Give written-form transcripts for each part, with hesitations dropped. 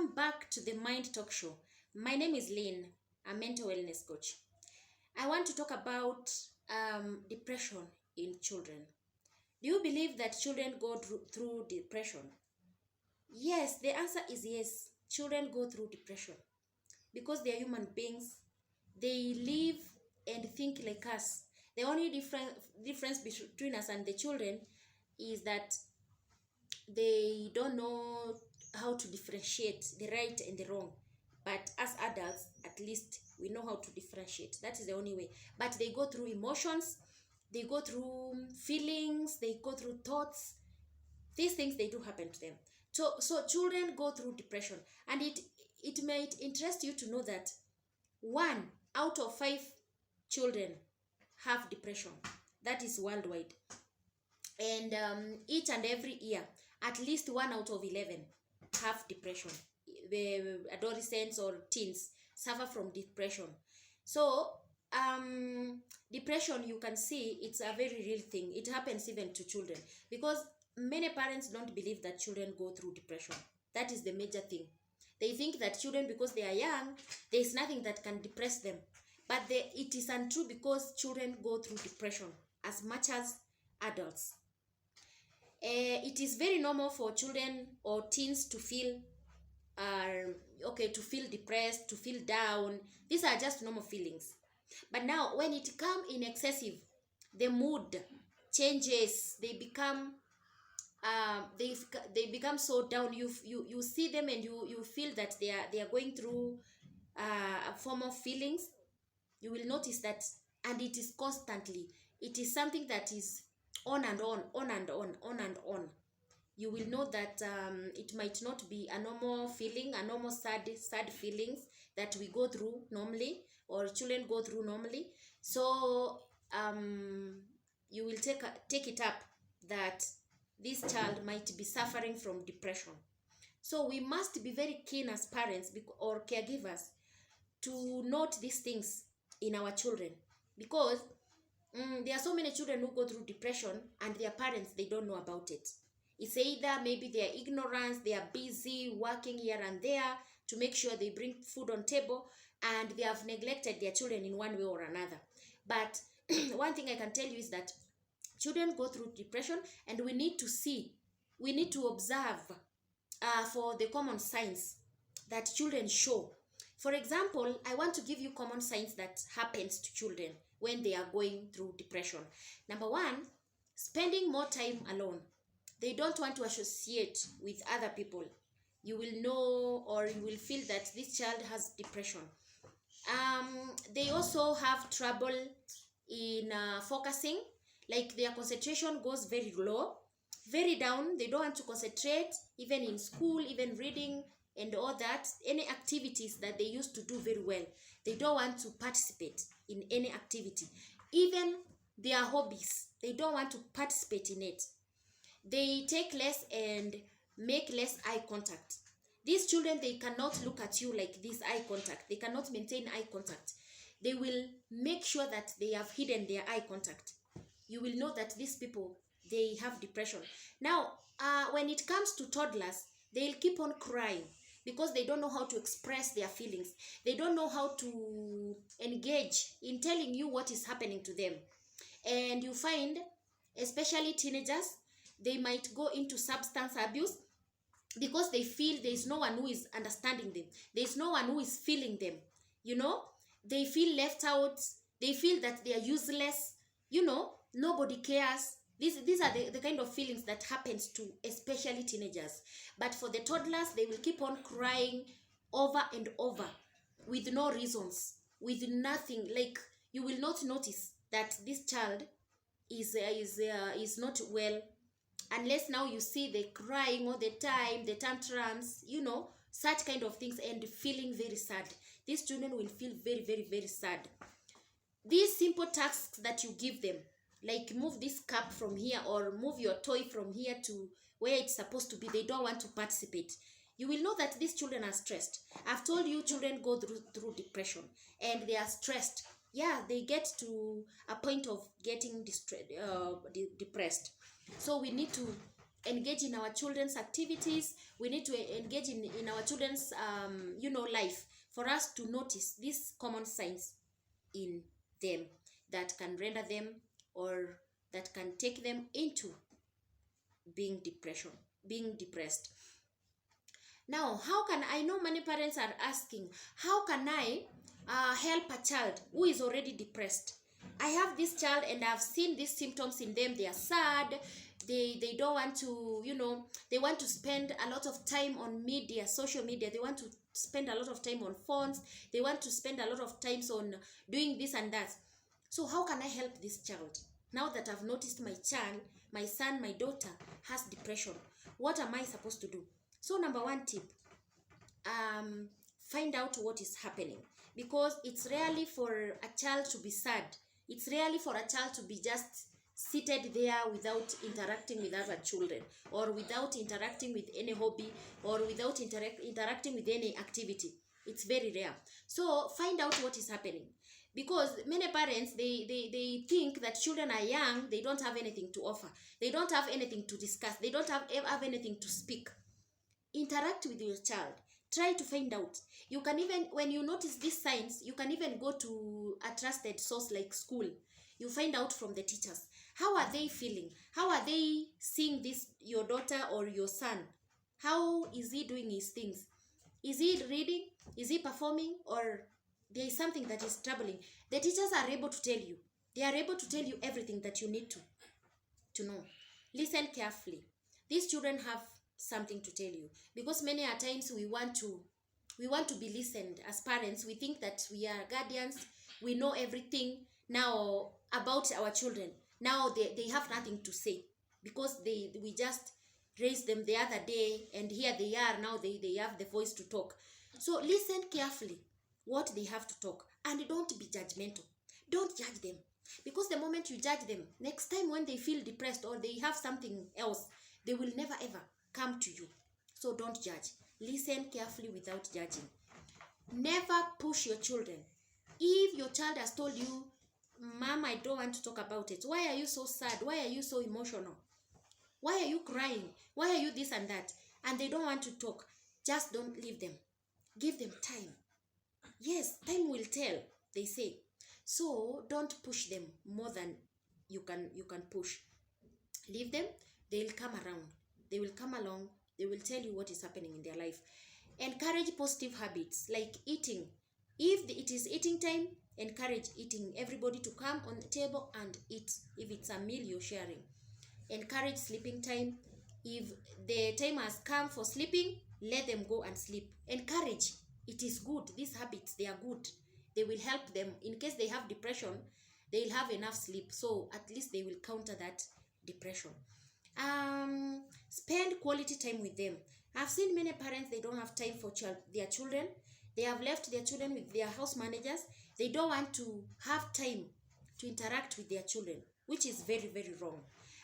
Welcome back to the Mind Talk Show. My name is Lynn, a mental wellness coach. I want to talk about depression in children. Do you believe that children go through depression? Yes, the answer is yes. Children go through depression because they are human beings. They live and think like us. The only difference between us and the children is that they don't know how to differentiate the right and the wrong, but as adults at least we know how to differentiate. That is the only way. But they go through emotions, they go through feelings, they go through thoughts. These things, they do happen to them. So children go through depression, and it might interest you to know that 1 out of 5 children have depression. That is worldwide. And each and every year, at least 1 out of 11 have depression. The adolescents or teens suffer from depression. So depression, you can see, it's a very real thing. It happens even to children, because many parents don't believe that children go through depression. That is the major thing. They think that children, because they are young, there is nothing that can depress them. But it is untrue, because children go through depression as much as adults. It is very normal for children or teens to feel to feel depressed, to feel down. These are just normal feelings. But now when it comes in excessive, the mood changes. They become they become so down. You see them and you feel that they are going through a form of feelings. You will notice that, and it is constantly. It is something that is on and on, on and on, on and on. You will know that it might not be a normal feeling, a normal sad feelings that we go through normally, or children go through normally. So you will take it up that this child might be suffering from depression. So we must be very keen as parents or caregivers to note these things in our children, because there are so many children who go through depression and their parents, they don't know about it. It's either maybe they are ignorant, they are busy working here and there to make sure they bring food on table, and they have neglected their children in one way or another. But one thing I can tell you is that children go through depression, and we need to observe for the common signs that children show. For example, I want to give you common signs that happens to children when they are going through depression. Number 1, spending more time alone. They don't want to associate with other people. You will know, or you will feel that this child has depression. They also have trouble in focusing, like their concentration goes very low, very down. They don't want to concentrate, even in school, even reading and all that. Any activities that they used to do very well, they don't want to participate in any activity. Even their hobbies, they don't want to participate in it. They take less and make less eye contact. These children, they cannot look at you like this eye contact. They cannot maintain eye contact. They will make sure that they have hidden their eye contact. You will know that these people, they have depression. Now, when it comes to toddlers, they'll keep on crying because they don't know how to express their feelings. They don't know how to engage in telling you what is happening to them. And you find, especially teenagers, they might go into substance abuse because they feel there is no one who is understanding them. There is no one who is feeling them. They feel left out. They feel that they are useless. Nobody cares. These are the kind of feelings that happens to especially teenagers. But for the toddlers, they will keep on crying over and over with no reasons, with nothing. Like, you will not notice that this child is not well, unless now you see they crying all the time, the tantrums, such kind of things, and feeling very sad. These children will feel very, very, very sad. These simple tasks that you give them, like move this cup from here or move your toy from here to where it's supposed to be, they don't want to participate. You will know that these children are stressed. I've told you, children go through depression and they are stressed. Yeah, they get to a point of getting depressed. So we need to engage in our children's activities. We need to engage in our children's life, for us to notice these common signs in them that can render them, or that can take them into being depressed. Now, how can I know many parents are asking, how can I help a child who is already depressed? I have this child and I've seen these symptoms in them. They are sad. They don't want to, they want to spend a lot of time on media, social media. They want to spend a lot of time on phones. They want to spend a lot of times on doing this and that. So how can I help this child? Now that I've noticed my child, my son, my daughter has depression, what am I supposed to do? So number one tip, find out what is happening, because it's rarely for a child to be sad. It's rarely for a child to be just seated there without interacting with other children, or without interacting with any hobby, or without interacting with any activity. It's very rare. So find out what is happening, because many parents, they think that children are young, they don't have anything to offer, they don't have anything to discuss, they don't have anything to speak. Interact with your child. Try to find out. You can even, when you notice these signs, you can even go to a trusted source like school. You find out from the teachers. How are they feeling? How are they seeing this, your daughter or your son? How is he doing his things? Is he reading? Is he performing? Or there is something that is troubling? The teachers are able to tell you. They are able to tell you everything that you need to know. Listen carefully. These children have something to tell you, because many a times we want to be listened. As parents, we think that we are guardians, we know everything now about our children. Now they have nothing to say, because we just raised them the other day, and here they are now, they have the voice to talk. So listen carefully what they have to talk, and don't be judgmental. Don't judge them, because the moment you judge them, next time when they feel depressed or they have something else, they will never ever come to you. So don't judge. Listen carefully without judging. Never push your children. If your child has told you, Mom, I don't want to talk about it. Why are you so sad? Why are you so emotional? Why are you crying? Why are you this and that? And they don't want to talk. Just don't leave them. Give them time. Yes, time will tell, they say. So don't push them more than you can push. Leave them. They'll come around. They will come along. They will tell you what is happening in their life. Encourage positive habits like eating. If it is eating time, encourage eating. Everybody to come on the table and eat. If it's a meal you're sharing. Encourage sleeping time. If the time has come for sleeping, let them go and sleep. Encourage. It is good. These habits, they are good. They will help them. In case they have depression, they'll have enough sleep. So at least they will counter that depression. Spend quality time with them. I've seen many parents, they don't have time for their children. They have left their children with their house managers. They don't want to have time to interact with their children, which is very, very wrong.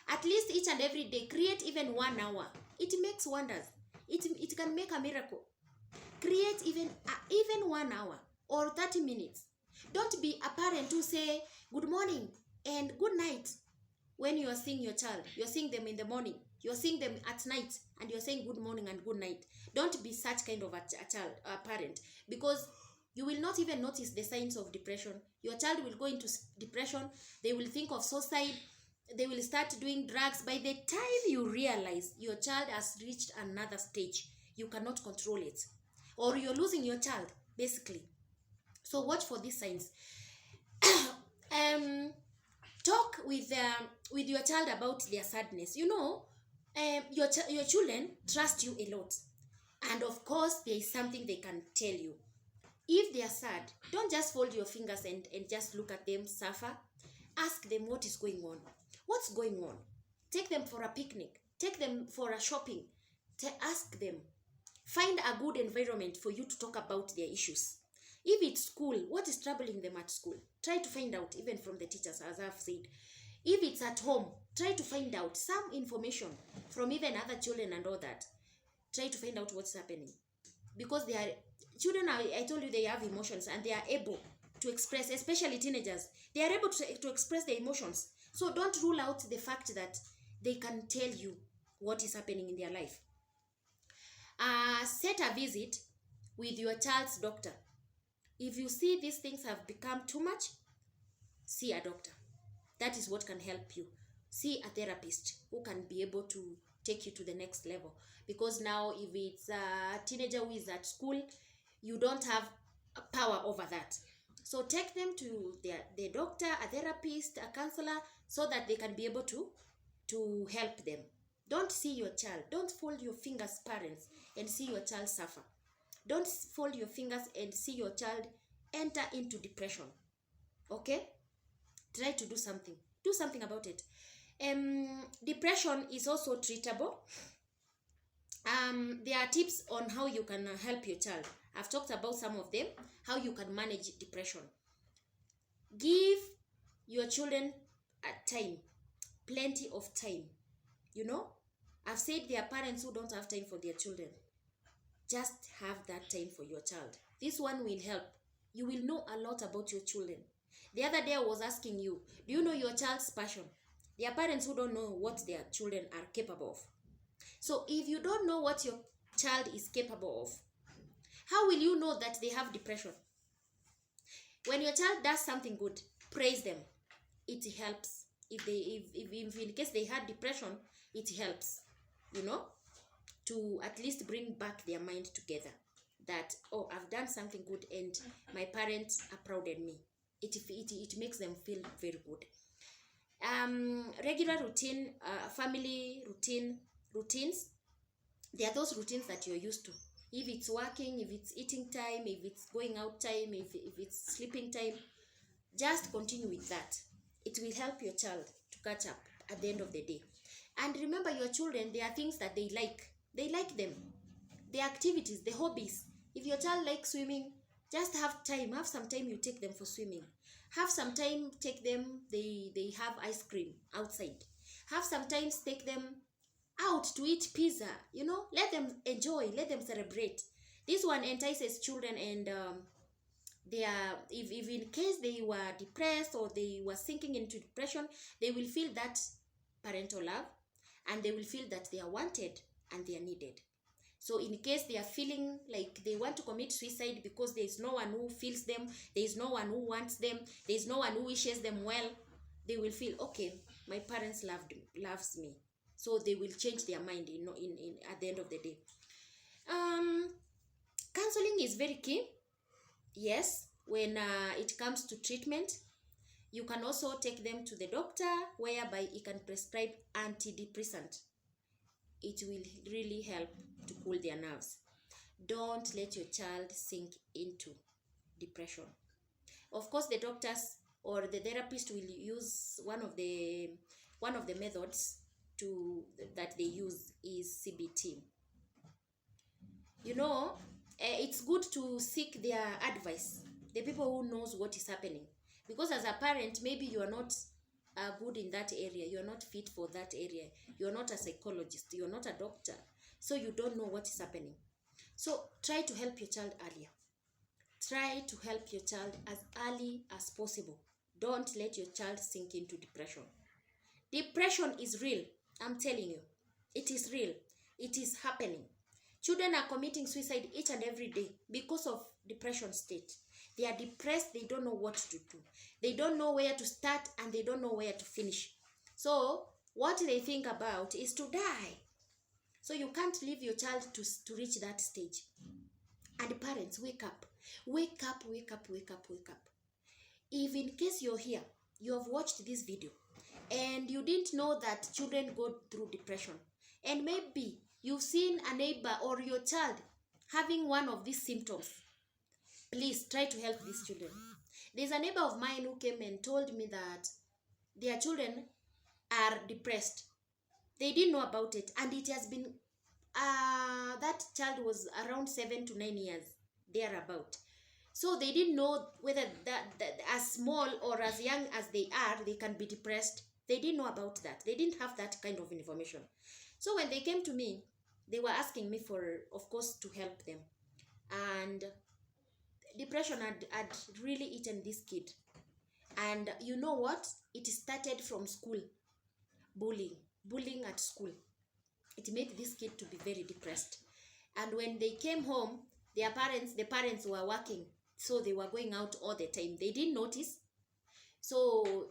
At least each and every day, create even 1 hour. It makes wonders. It can make a miracle. Create even 1 hour or 30 minutes. Don't be a parent who say good morning and good night. When you are seeing your child, you're seeing them in the morning, you're seeing them at night, and you're saying good morning and good night. Don't be such kind of a parent, because you will not even notice the signs of depression. Your child will go into depression. They will think of suicide. They will start doing drugs. By the time you realize your child has reached another stage, you cannot control it, or you're losing your child, basically. So watch for these signs. Talk with your child about their sadness. Your children trust you a lot, and of course there is something they can tell you. If they are sad, don't just fold your fingers and just look at them suffer. Ask them what is going on. What's going on? Take them for a picnic. Take them for a shopping. Ask them. Find a good environment for you to talk about their issues. If it's school, what is troubling them at school? Try to find out, even from the teachers, as I've said. If it's at home, try to find out some information from even other children and all that. Try to find out what's happening. Because children, I told you, they have emotions and they are able to express, especially teenagers. They are able to express their emotions. So don't rule out the fact that they can tell you what is happening in their life. Set a visit with your child's doctor. If you see these things have become too much, see a doctor. That is what can help you. See a therapist who can be able to take you to the next level. Because now if it's a teenager who is at school, you don't have power over that. So take them to their doctor, a therapist, a counselor, so that they can be able to help them. Don't see your child. Don't fold your fingers, parents, and see your child suffer. Don't fold your fingers and see your child enter into depression. Okay? Try to do something. Do something about it. Depression is also treatable. There are tips on how you can help your child. I've talked about some of them, how you can manage depression. Give your children time, plenty of time. You know, I've said there are parents who don't have time for their children. Just have that time for your child. This one will help. You will know a lot about your children. The other day I was asking you, do you know your child's passion? There are parents who don't know what their children are capable of. So if you don't know what your child is capable of, how will you know that they have depression? When your child does something good, praise them. It helps. If in case they had depression, it helps, you know, to at least bring back their mind together. That, oh, I've done something good and my parents are proud of me. It makes them feel very good. Regular routine, family routines. They are those routines that you're used to. If it's working, if it's eating time, if it's going out time, if it's sleeping time, just continue with that. It will help your child to catch up at the end of the day. And remember, your children, there are things that they like. They like them. The activities, the hobbies. If your child likes swimming, just have some time you take them for swimming. Have some time, take them, they have ice cream outside. Have sometimes take them out to eat pizza, you know, let them enjoy, let them celebrate. This one entices children, and they are, if in case they were depressed or they were sinking into depression, they will feel that parental love, and they will feel that they are wanted and they are needed. So in case they are feeling like they want to commit suicide because there is no one who feels them, there is no one who wants them, there is no one who wishes them well, they will feel, okay, my parents loves me. So they will change their mind, you know, in at the end of the day. Counseling is very key. Yes, when it comes to treatment, you can also take them to the doctor, whereby he can prescribe antidepressant. It will really help to cool their nerves. Don't let your child sink into depression. Of course, the doctors or the therapist will use one of the methods that they use is CBT. You know, it's good to seek their advice, the people who knows what is happening. Because as a parent, maybe you are not good in that area, you are not fit for that area, you are not a psychologist, you are not a doctor, so you don't know what is happening. So try to help your child earlier. Try to help your child as early as possible. Don't let your child sink into depression. Depression is real. I'm telling you, it is real. It is happening. Children are committing suicide each and every day because of depression state. They are depressed. They don't know what to do. They don't know where to start, and they don't know where to finish. So what they think about is to die. So you can't leave your child to reach that stage. And parents, wake up. Wake up, wake up, wake up, wake up. If in case you're here, you have watched this video, and you didn't know that children go through depression, and maybe you've seen a neighbor or your child having one of these symptoms, please try to help these children. There's a neighbor of mine who came and told me that their children are depressed. They didn't know about it, and it has been that child was around 7 to 9 years thereabout. So they didn't know whether that as small or as young as they are, they can be depressed. They didn't know about that. They didn't have that kind of information. So when they came to me, they were asking me for, of course, to help them. And depression had really eaten this kid. And you know what? It started from school. Bullying at school. It made this kid to be very depressed. And when they came home, the parents were working, so they were going out all the time. They didn't notice. So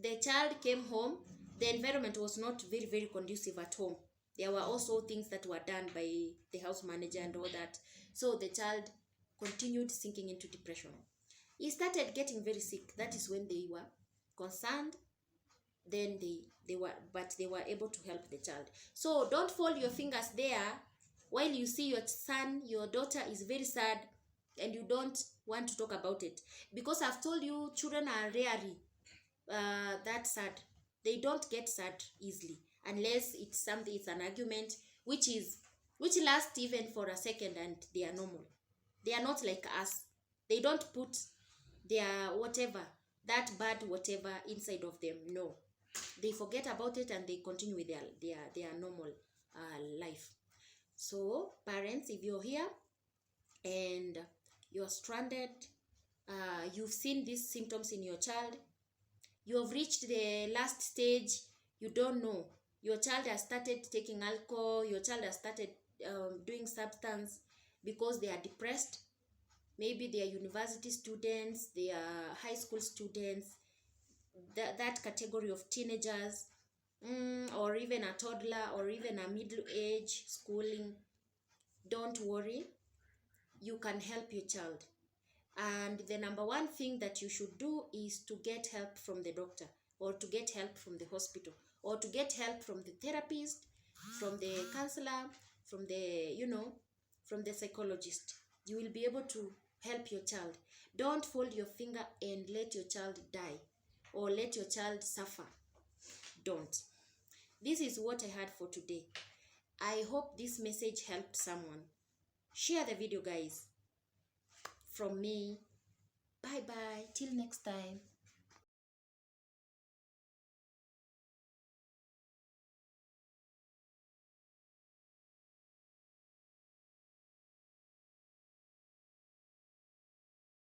the child came home. The environment was not very, very conducive at home. There were also things that were done by the house manager and all that. So the child continued sinking into depression. He started getting very sick. That is when they were concerned. Then they were able to help the child. So don't fold your fingers there while you see your son, your daughter is very sad, and you don't want to talk about it, because I've told you children are rarely that sad. They don't get sad easily unless it's something, it's an argument which lasts even for a second and they are normal. They are not like us. They don't put their whatever, that bad whatever inside of them. No, they forget about it and they continue with their normal life. So parents, if you're here and you're stranded, you've seen these symptoms in your child, you have reached the last stage, you don't know, your child has started taking alcohol, your child has started doing substance because they are depressed. Maybe they are university students, they are high school students, that category of teenagers, or even a toddler, or even a middle age schooling. Don't worry, you can help your child. And the number one thing that you should do is to get help from the doctor, or to get help from the hospital, or to get help from the therapist, from the counselor, from the, from the psychologist. You will be able to help your child. Don't fold your finger and let your child die, or let your child suffer. Don't. This is what I had for today. I hope this message helped someone. Share the video, guys. From me, bye bye, till next time.